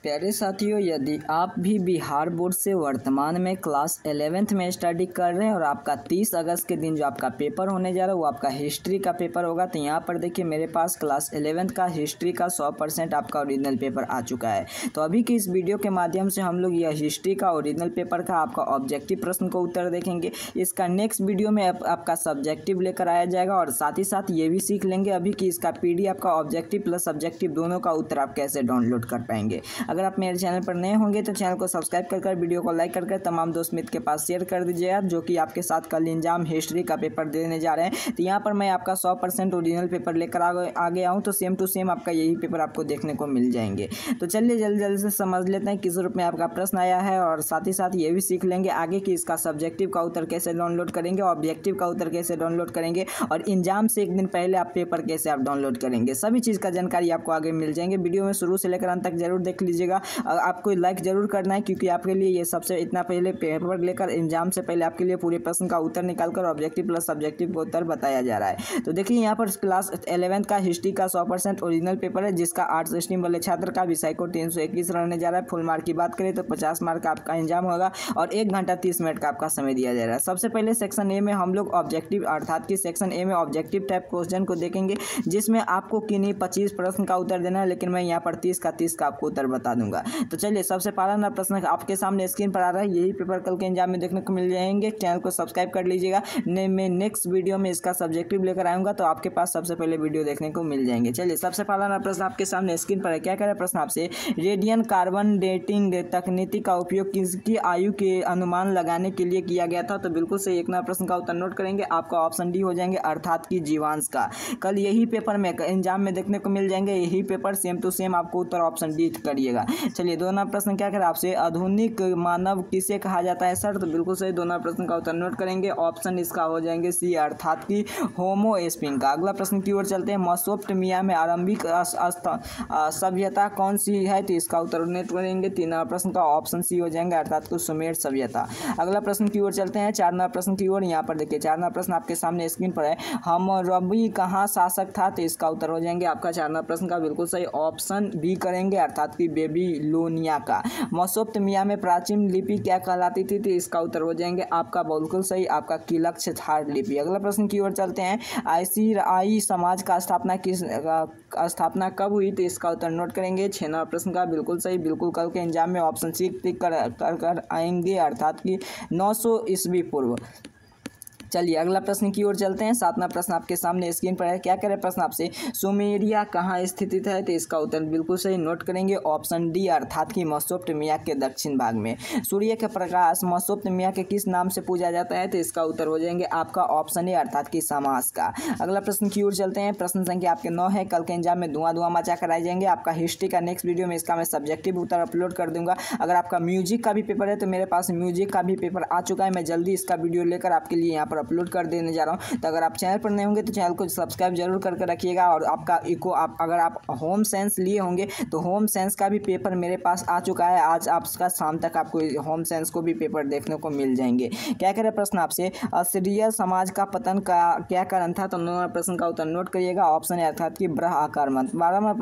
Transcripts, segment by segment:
प्यारे साथियों, यदि आप भी बिहार बोर्ड से वर्तमान में क्लास 11th में स्टडी कर रहे हैं और आपका 30 अगस्त के दिन जो आपका पेपर होने जा रहा है वो आपका हिस्ट्री का पेपर होगा, तो यहाँ पर देखिए मेरे पास क्लास 11th का हिस्ट्री का 100% आपका ओरिजिनल पेपर आ चुका है। तो अभी की इस वीडियो के माध्यम से हम लोग यह हिस्ट्री का ओरिजिनल पेपर का आपका ऑब्जेक्टिव प्रश्न को उत्तर देखेंगे। इसका नेक्स्ट वीडियो में आपका सब्जेक्टिव लेकर आया जाएगा और साथ ही साथ ये भी सीख लेंगे अभी कि इसका PDF का ऑब्जेक्टिव प्लस सब्जेक्टिव दोनों का उत्तर आप कैसे डाउनलोड कर पाएंगे। अगर आप मेरे चैनल पर नए होंगे तो चैनल को सब्सक्राइब कर वीडियो को लाइक कर तमाम दोस्त मित्र के पास शेयर कर दीजिएगा, जो कि आपके साथ कल एग्जाम हिस्ट्री का पेपर देने जा रहे हैं। तो यहाँ पर मैं आपका 100% ओरिजिनल पेपर लेकर आ गया हूँ, तो सेम टू सेम आपका यही पेपर आपको देखने को मिल जाएंगे। तो चलिए जल्दी से समझ लेते हैं किस रूप में आपका प्रश्न आया है और साथ ही साथ ये भी सीख लेंगे आगे कि इसका सब्जेक्टिव का उत्तर कैसे डाउनलोड करेंगे, ऑब्जेक्टिव का उत्तर कैसे डाउनलोड करेंगे और एग्जाम से एक दिन पहले आप पेपर कैसे आप डाउनलोड करेंगे। सभी चीज़ का जानकारी आपको आगे मिल जाएंगे। वीडियो में शुरू से लेकर अंत तक जरूर देख लीजिएगा। आपको लाइक जरूर करना है, क्योंकि आपके लिए ये सबसे इतना पहले पेपर लेकर एग्जाम से पहले आपके लिए पूरे प्रश्न का उत्तर निकालकर ऑब्जेक्टिव प्लस सब्जेक्टिव का उत्तर बताया जा रहा है। तो देखिए यहाँ पर क्लास 11th का हिस्ट्री का 100% ओरिजिनल पेपर है, जिसका आर्ट्स स्ट्रीम वाले छात्र का विषय को 321 रहने जा रहा है। फुल मार्क की बात करें तो 50 मार्क का आपका एग्जाम होगा और 1 घंटा 30 मिनट का आपका समय दिया जा रहा है। सबसे पहले सेक्शन ए में हम लोग ऑब्जेक्टिव अर्थात कि सेक्शन ए में ऑब्जेक्टिव टाइप क्वेश्चन को देखेंगे, जिसमें आपको किन्हीं 25 प्रश्न का उत्तर देना है, लेकिन मैं यहाँ पर 30 का आपको उत्तर बता दूंगा। तो चलिए सबसे पहला प्रश्न आपके सामने स्क्रीन पर आ रहा है। यही पेपर कल के एग्जाम में देखने को मिल जाएंगे। चैनल को सब्सक्राइब कर लीजिएगा। मैं नेक्स्ट वीडियो में इसका सब्जेक्टिव लेकर आऊँगा, तो आपके पास सबसे पहले वीडियो देखने को मिल जाएंगे। चलिए सबसे पहला प्रश्न आपके सामने स्क्रीन पर है। क्या कह रहा है प्रश्न आपसे, रेडियन कार्बन डेटिंग तकनीक का उपयोग किसकी आयु के अनुमान लगाने के लिए किया गया था? तो बिल्कुल सही एक नंबर प्रश्न का उत्तर नोट करेंगे। आपका ऑप्शन डी हो जाएंगे, अर्थात कि जीवांश का। कल यही पेपर में एग्जाम में देखने को मिल जाएंगे। यही पेपर सेम टू सेम आपको उत्तर ऑप्शन डी करिएगा। चलिए दो नंबर प्रश्न क्या करें आपसे, आधुनिक मानव किसे कहा जाता है सर? तो बिल्कुल सही दो नंबर प्रश्न का उत्तर नोट करेंगे। ऑप्शन इसका हो जाएंगे सी, अर्थात कि होमो एस्पिंग का। अगला प्रश्न की ओर चलते हैं। मेसोपोटामिया में आरंभिक सभ्यता कौन सी है? तो इसका उत्तर नोट करेंगे। 3 नंबर प्रश्न का ऑप्शन सी हो जाएंगे, अर्थात कि सुमेर सभ्यता। अगला प्रश्न की ओर चलते हैं। 4 नंबर प्रश्न की ओर। यहाँ पर देखिए 4 नंबर प्रश्न आपके सामने स्क्रीन पर है। हम्मुरबी कहाँ शासक था? तो इसका उत्तर हो जाएंगे आपका 4 नंबर प्रश्न का बिल्कुल सही ऑप्शन बी करेंगे, अर्थात कि बेबीलोनिया का। मेसोपोटामिया में प्राचीन लिपि क्या कहलाती थी? तो इसका उत्तर हो जाएंगे आपका बिल्कुल सही आपका किलक्षथार लिपि। अगला प्रश्न की ओर चलते हैं। आयसीआई समाज का स्थापना कब हुई? तो इसका उत्तर नोट करेंगे। 6 नंबर प्रश्न का बिल्कुल सही, बिल्कुल कल के एग्जाम में ऑप्शन सी टिक कर आएंगे, अर्थात कि 900 ईस्वी पूर्व। चलिए अगला प्रश्न की ओर चलते हैं। 7वां प्रश्न आपके सामने स्क्रीन पर है। क्या कह रहे हैं प्रश्न आपसे, सुमेरिया कहाँ स्थित है? तो इसका उत्तर बिल्कुल सही नोट करेंगे, ऑप्शन डी, अर्थात कि मेसोपोटामिया के दक्षिण भाग में। सूर्य के प्रकाश मेसोपोटामिया के किस नाम से पूजा जाता है? तो इसका उत्तर हो जाएंगे आपका ऑप्शन ए, अर्थात कि समास का। अगला प्रश्न की ओर चलते हैं। प्रश्न संख्या आपके 9 है। कल के एग्जाम में धुआं मचा कर आए जाएंगे। आपका हिस्ट्री का नेक्स्ट वीडियो में इसका मैं सब्जेक्टिव उत्तर अपलोड कर दूंगा। अगर आपका म्यूजिक का भी पेपर है तो मेरे पास म्यूजिक का भी पेपर आ चुका है। मैं जल्दी इसका वीडियो लेकर आपके लिए यहाँ पर अपलोड कर देने जा रहा हूं। तो अगर आप चैनल पर नए होंगे तो चैनल को सब्सक्राइब जरूर करके रखिएगा। और आपका अगर आप होम साइंस लिए होंगे तो होम साइंस का भी पेपर मेरे पास आ चुका है। आज आपका शाम तक आपको होम साइंस को भी पेपर देखने को मिल जाएंगे। क्या करें प्रश्न आपसे, असीरिया समाज का पतन का क्या कारण था? तो 9 नंबर प्रश्न का उत्तर नोट करिएगा, ऑप्शन है अर्थात कि ब्रह आक्रमण।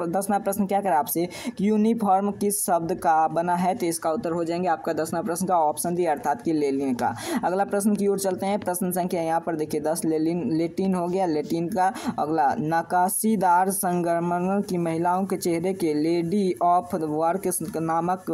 10वां प्रश्न क्या करें आपसे, यूनिफॉर्म किस शब्द का बना है? तो इसका उत्तर हो जाएंगे आपका 10वां प्रश्न का ऑप्शन दी, अर्थात कि लेनिन का। अगला प्रश्न की ओर चलते हैं। प्रश्न संख्या यहाँ पर देखिए 10 लेटिन हो गया, लेटिन का। अगला, नक्काशीदार संगमरमर की महिलाओं के चेहरे के लेडी ऑफ द वर्क नामक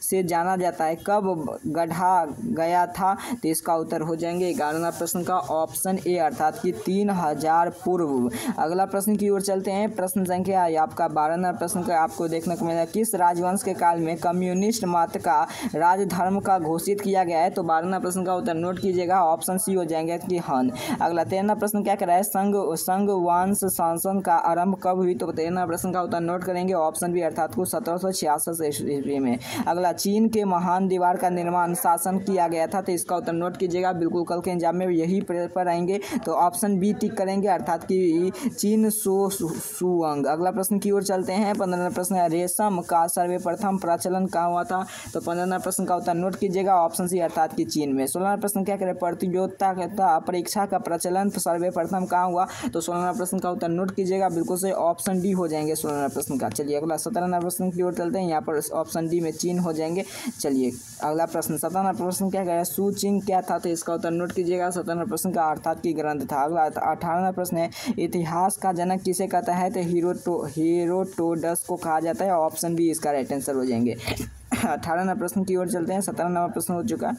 से जाना जाता है, कब गढ़ा गया था? तो इसका उत्तर हो जाएंगे 11वां प्रश्न का ऑप्शन ए, अर्थात कि 3000 पूर्व। अगला प्रश्न की ओर चलते हैं। प्रश्न संख्या आपका 12वां प्रश्न का आपको देखने को मिलेगा, किस राजवंश के काल में कम्युनिस्ट मत का राजधर्म का घोषित किया गया है? तो 12वां प्रश्न का उत्तर नोट कीजिएगा, ऑप्शन सी हो जाएंगे कि हन। अगला 13वां प्रश्न क्या कर रहा है, संघ वंश शासन का आरंभ कब हुई? तो 13वां प्रश्न का उत्तर नोट करेंगे, ऑप्शन बी, अर्थात को 1766 ईस्वी में। अगला, चीन के महान दीवार का निर्माण शासन किया गया था? तो इसका उत्तर नोट कीजिएगा, बिल्कुल कल के एग्जाम में यही पेपर आएंगे, तो ऑप्शन बी टिक करेंगे, अर्थात कि चीन सुवंग। अगला प्रश्न की ओर चलते हैं। 15वां प्रश्न है, रेशम का सर्वप्रथम प्रचलन कहाँ हुआ था? तो 15वां प्रश्न का उत्तर नोट कीजिएगा, ऑप्शन सी, अर्थात कि चीन में। 16वां प्रश्न क्या करें, प्रतियोगिता परीक्षा का प्रचलन सर्वप्रथम कहाँ हुआ? तो 16 नंबर प्रश्न का उत्तर नोट कीजिएगा, बिल्कुल से ऑप्शन डी हो जाएंगे 16 नंबर प्रश्न का। चलिए अगला 17 नंबर प्रश्न की ओर चलते हैं। यहाँ पर ऑप्शन डी में चीन हो जाएंगे। चलिए अगला प्रश्न 17 नंबर प्रश्न क्या कह सु चिंग क्या था? तो इसका उत्तर नोट कीजिएगा, 17 नंबर प्रश्न का अर्थात की ग्रंथ था। अगला 18 नंबर प्रश्न है, इतिहास का जनक किसे कहता है? तो हेरोडोटस को कहा जाता है। ऑप्शन बी इसका राइट आंसर हो जाएंगे। 18 नंबर प्रश्न की ओर चलते हैं। 17 नंबर प्रश्न हो चुका,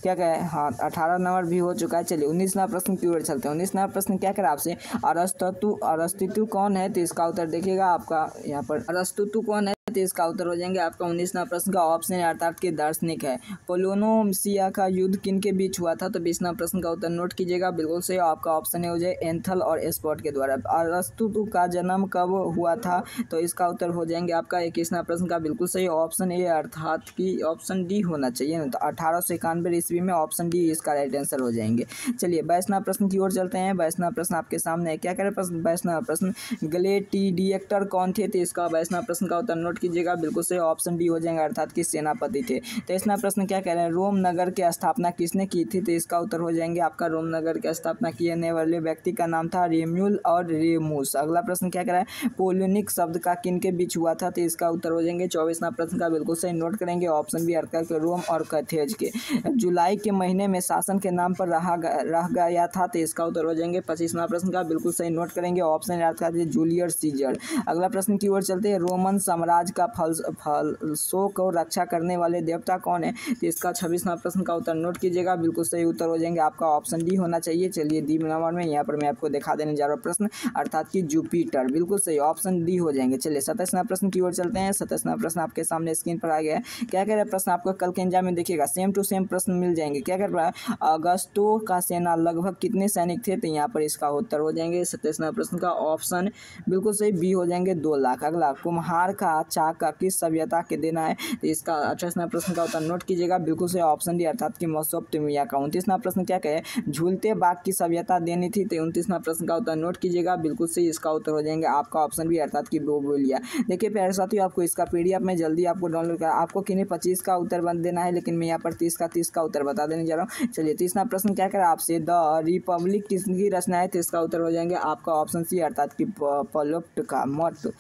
क्या कहे, हाँ 18 नंबर भी हो चुका है। चलिए 19 नंबर प्रश्न की ओर चलते हैं। 19 नंबर प्रश्न क्या करें आपसे, अरस्तु कौन है? तो इसका उत्तर देखिएगा आपका यहाँ पर अरस्तु कौन है? तो इसका उत्तर हो जाएंगे आपका 19 नंबर प्रश्न का ऑप्शन है अर्थात के दार्शनिक है। पोलोनोसिया का युद्ध किन के बीच हुआ था? तो 20 नंबर प्रश्न का उत्तर नोट कीजिएगा, बिल्कुल से आपका ऑप्शन है हो जाए एंथल और स्पॉट के द्वारा। अरस्तु का जन्म कब हुआ था? तो इसका उत्तर हो जाएंगे आपका 21 नंबर प्रश्न का बिल्कुल सही ऑप्शन ए अर्थात की ऑप्शन डी होना चाहिए ना। तो 1891 ईस्वी में ऑप्शन डी इसका राइट आंसर हो जाएंगे। चलिए 22 नंबर प्रश्न की ओर चलते हैं। 22 नंबर प्रश्न आपके सामने है, क्या करें प्रश्न 22 नंबर प्रश्न, ग्लेडिएटर कौन थे? तो इसका 22 नंबर प्रश्न का उत्तर नोट कीजिएगा, बिल्कुल से ऑप्शन डी हो जाएगा अर्थात कि सेनापति थे। 23 नंबर प्रश्न क्या कह रहे हैं, रोम नगर की स्थापना किसने की थी? तो इसका उत्तर हो जाएंगे आपका रोम नगर की स्थापना किए वाले व्यक्ति का नाम था रेम्यूल और रेमूस। अगला प्रश्न क्या कह रहा है, पोलिनिक शब्द का किन के बीच हुआ था? तो इसका उत्तर हो जाएंगे 24 नंबर प्रश्न का बिल्कुल सही नोट करेंगे, ऑप्शन बी अर्थात के रोम और कैथेज के। जुलाई के महीने में शासन के नाम पर रह गया था? तो इसका उत्तर हो जाएंगे 25 नंबर प्रश्न का बिल्कुल सही नोट करेंगे, ऑप्शन अर्थात जूलियस सीजर। अगला प्रश्न की ओर चलते हैं, रोमन साम्राज्य का फलसों को रक्षा करने वाले देवता कौन है? तो इसका 26 नंबर प्रश्न का उत्तर नोट कीजिएगा, बिल्कुल सही उत्तर हो जाएंगे आपका ऑप्शन डी होना चाहिए। चलिए डी नंबर में यहाँ पर मैं आपको दिखा देने जा रहा हूँ प्रश्न अर्थात कि जुपिटर, बिल्कुल सही ऑप्शन डी हो जाएंगे। चलिए 27 नंबर प्रश्न की ओर चलते हैं। 27 नंबर प्रश्न आपके सामने स्क्रीन पर आ गया है, क्या कह रहे हैं प्रश्न आपको कल के एग्जाम में देखिएगा सेम टू सेम प्रश्न मिल जाएंगे। क्या कर रहा है, अगस्तों का सेना लगभग कितने सैनिक थे? तो यहाँ पर इसका उत्तर हो जाएंगे 27 नंबर प्रश्न का ऑप्शन बिल्कुल सही बी हो जाएंगे 2 लाख। अगला कुम्हार का चाका किस सभ्यता के देना है? तो इसका 28 नंबर प्रश्न का उत्तर नोट कीजिएगा, बिल्कुल सही ऑप्शन डी अर्थात कि मेसोपोटामिया का। 29 नंबर प्रश्न क्या कहे, झूलते बाघ की सभ्यता देनी थी? तो 29 नंबर प्रश्न का उत्तर नोट कीजिएगा, बिल्कुल सही इसका उत्तर हो जाएंगे आपका ऑप्शन बी अर्थात कि बोलिया। देखिए प्यारे साथियों, आपको इसका पीडीएफ में जल्दी आपको डाउनलोड कर, आपको किन्हीं 25 का उत्तर देना है, लेकिन मैं यहाँ पर 30 का उत्तर बता देने जा रहा हूँ। चलिए 30 नंबर प्रश्न क्या करें आपसे, द रिपब्लिक किसकी रचना है? तो इसका उत्तर हो जाएंगे आपका ऑप्शन सी अर्थात कि प्लूटो का मत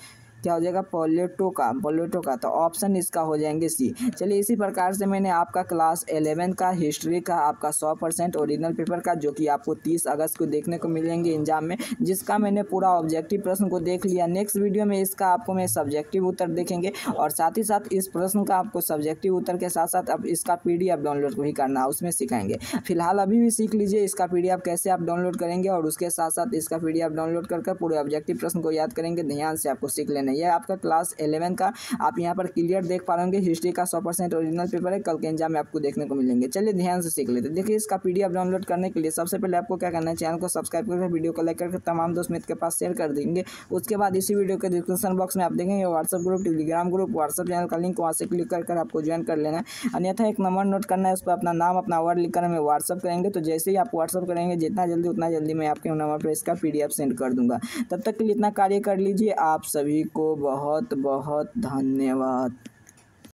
क्या हो जाएगा, प्लेटो का। तो ऑप्शन इसका हो जाएंगे सी। चलिए इसी प्रकार से मैंने आपका क्लास 11 का हिस्ट्री का आपका 100% ओरिजिनल पेपर का, जो कि आपको 30 अगस्त को देखने को मिलेंगे एग्जाम में, जिसका मैंने पूरा ऑब्जेक्टिव प्रश्न को देख लिया। नेक्स्ट वीडियो में इसका आपको मैं सब्जेक्टिव उत्तर देखेंगे और साथ ही साथ इस प्रश्न का आपको सब्जेक्टिव उत्तर के साथ साथ अब इसका पीडीएफ डाउनलोड भी करना, उसमें सिखाएंगे। फिलहाल अभी भी सीख लीजिए इसका पीडीएफ कैसे आप डाउनलोड करेंगे और उसके साथ साथ इसका पीडीएफ डाउनलोड कर पूरे ऑब्जेक्टिव प्रश्न को याद करेंगे। ध्यान से आपको सीख लेना। ये आपका क्लास 11 का आप यहाँ पर क्लियर देख पा रहे हिस्ट्री का 100% ओरिजिनल पेपर है, कल के एग्जाम में आपको देखने को मिलेंगे। चलिए ध्यान से सीख लेते। देखिए इसका पीडीएफ डाउनलोड करने के लिए सबसे पहले आपको क्या करना है, चैनल को सब्सक्राइब करके वीडियो को लाइक करके तमाम दोस्त मित्र के पास शेयर कर देंगे। उसके बाद इसी वीडियो के डिस्क्रिप्शन बॉक्स में आप देखेंगे WhatsApp group, Telegram group, WhatsApp channel का लिंक, वहाँ से क्लिक कर आपको ज्वाइन कर लेना है। अन्यथा एक नंबर नोट करना है, उस पर अपना नाम अपना वर्ड लिखकर हमें व्हाट्सएप करेंगे। तो जैसे ही आप व्हाट्सएप करेंगे जितना जल्दी उतना जल्दी मैं आपके नंबर पर इसका पीडीएफ सेंड कर दूंगा। तब तक के लिए इतना कार्य कर लीजिए। आप सभी को बहुत बहुत धन्यवाद।